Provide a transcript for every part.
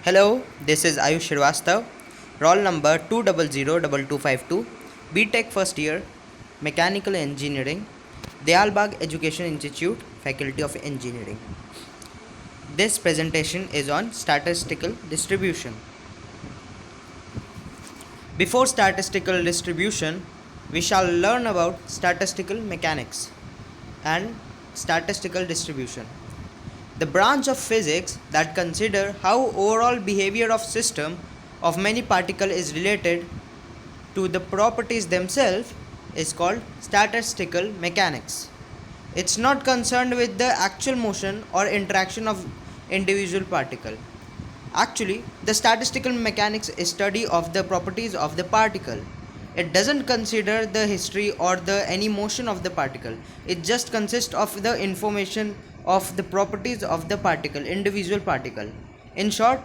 Hello, this is Ayush Shrivastava, roll number 2002252, BTech first year, Mechanical Engineering, Dayalbagh Education Institute, Faculty of Engineering. This presentation is on statistical distribution. Before statistical distribution, we shall learn about statistical mechanics and statistical distribution. The branch of physics that consider how overall behavior of system of many particles is related to the properties themselves is called statistical mechanics. It's not concerned with the actual motion or interaction of individual particle. Actually, the statistical mechanics is study of the properties of the particle. It doesn't consider the history or the any motion of the particle. It just consists of the information of the properties of the particle, individual particle. In short,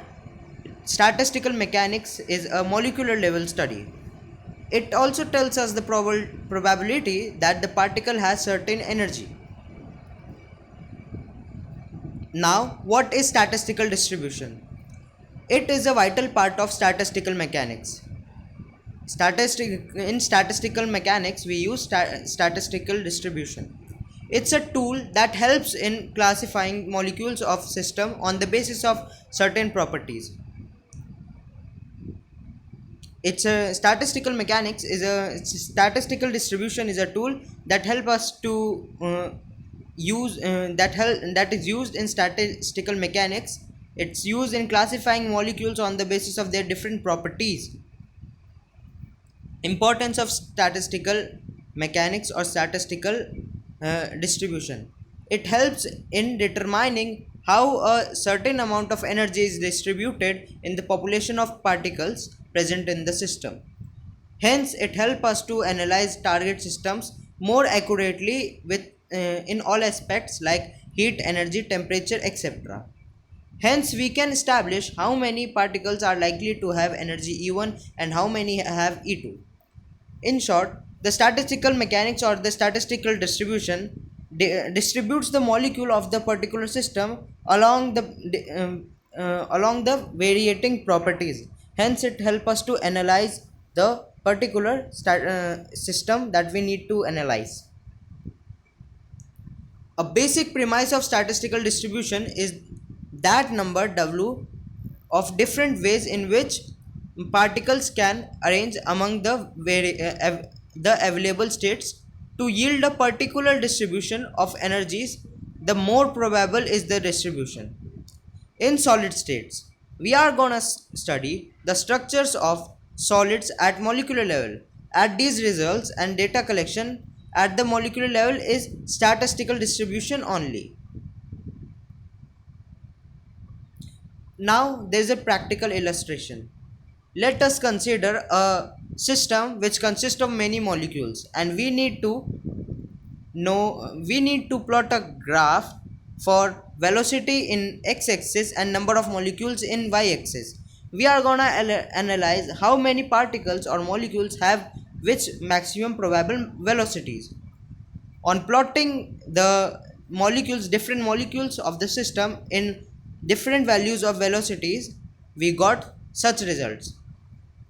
statistical mechanics is a molecular level study. It also tells us the probability that the particle has certain energy. Now, what is statistical distribution? It is a vital part of statistical mechanics. In statistical mechanics, we use statistical distribution. It's a tool that helps in classifying molecules of system on the basis of certain properties. It's a statistical mechanics is a statistical distribution is a tool that help us to use that is used in statistical mechanics. It's used in classifying molecules on the basis of their different properties. Importance of statistical mechanics or statistical distribution. It helps in determining how a certain amount of energy is distributed in the population of particles present in the system. Hence, it helps us to analyze target systems more accurately with in all aspects like heat, energy, temperature, etc. Hence, we can establish how many particles are likely to have energy E1 and how many have E2. In short, the statistical mechanics or the statistical distribution distributes the molecule of the particular system along the varying properties. Hence, it helps us to analyze the particular system that we need to analyze. A basic premise of statistical distribution is that number W of different ways in which particles can arrange among the available states to yield a particular distribution of energies. The more probable is the distribution. In solid states, we are gonna study the structures of solids at molecular level. At these results and data collection at the molecular level is statistical distribution only. Now there is a practical illustration. Let us consider a system which consists of many molecules, and we need to plot a graph for velocity in x-axis and number of molecules in y-axis. We are gonna analyze how many particles or molecules have which maximum probable velocities. On plotting the different molecules of the system in different values of velocities, we got such results.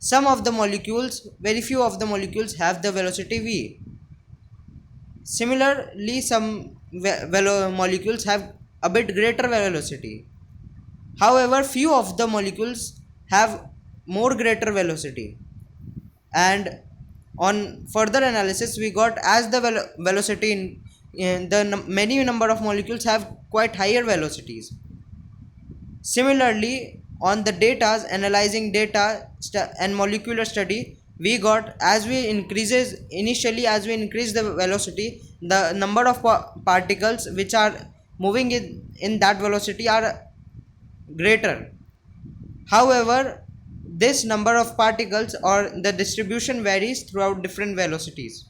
Very few of the molecules have the velocity v. Similarly, some molecules have a bit greater velocity. However, few of the molecules have more greater velocity. And on further analysis, we got as the velocity in the many number of molecules have quite higher velocities. Similarly, on the data analyzing data and molecular study, we got as we increase the velocity, the number of particles which are moving in that velocity are greater. However, this number of particles or the distribution varies throughout different velocities.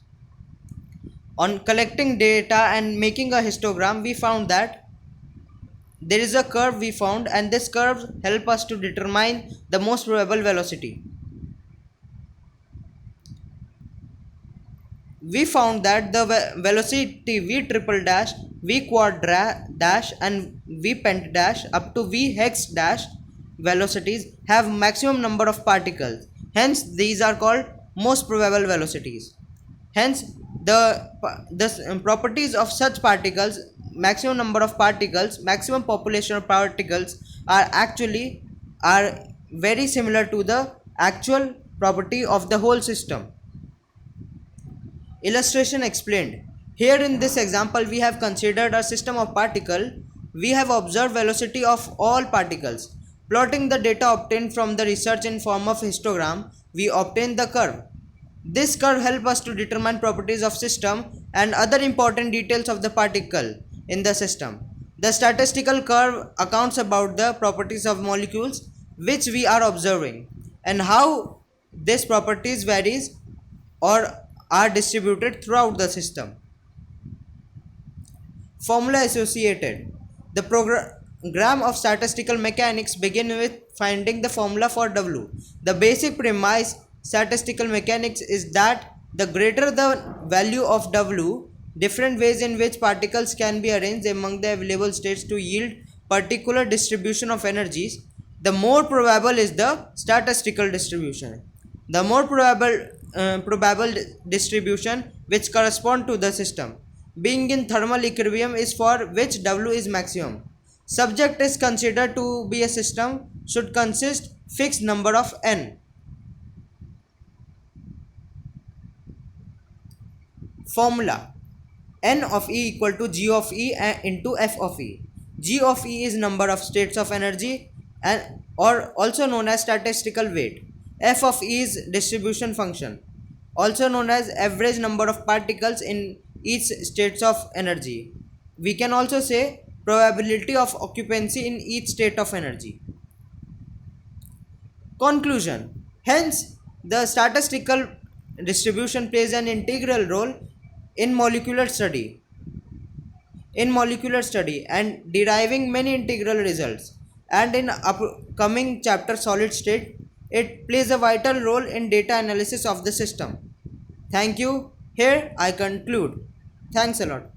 On collecting data and making a histogram, we found that there is a curve we found, and this curve help us to determine the most probable velocity. We found that the velocity v triple dash, v quad dash and v pent dash up to v hex dash velocities have maximum number of particles. Hence, these are called most probable velocities. Hence, the properties of such particles, maximum number of particles, maximum population of particles, are very similar to the actual property of the whole system. Illustration explained. Here in this example we have considered a system of particle. We have observed velocity of all particles. Plotting the data obtained from the research in form of histogram, we obtain the curve. This curve helps us to determine properties of system and other important details of the particle in the system. The statistical curve accounts about the properties of molecules which we are observing and how these properties varies or are distributed throughout the system. Formula associated. The program of statistical mechanics begin with finding the formula for W. The basic premise statistical mechanics is that the greater the value of W, different ways in which particles can be arranged among the available states to yield particular distribution of energies, the more probable is the statistical distribution. The more probable distribution which correspond to the system being in thermal equilibrium is for which W is maximum. Subject is considered to be a system should consist fixed number of n. Formula: n of E equal to G of E into F of E. G of E is number of states of energy and or also known as statistical weight. F of E is distribution function, also known as average number of particles in each states of energy. We can also say probability of occupancy in each state of energy. Conclusion. Hence, the statistical distribution plays an integral role in molecular study and deriving many integral results, and in upcoming chapter solid state it plays a vital role in data analysis of the system. Thank you. Here I conclude. Thanks a lot.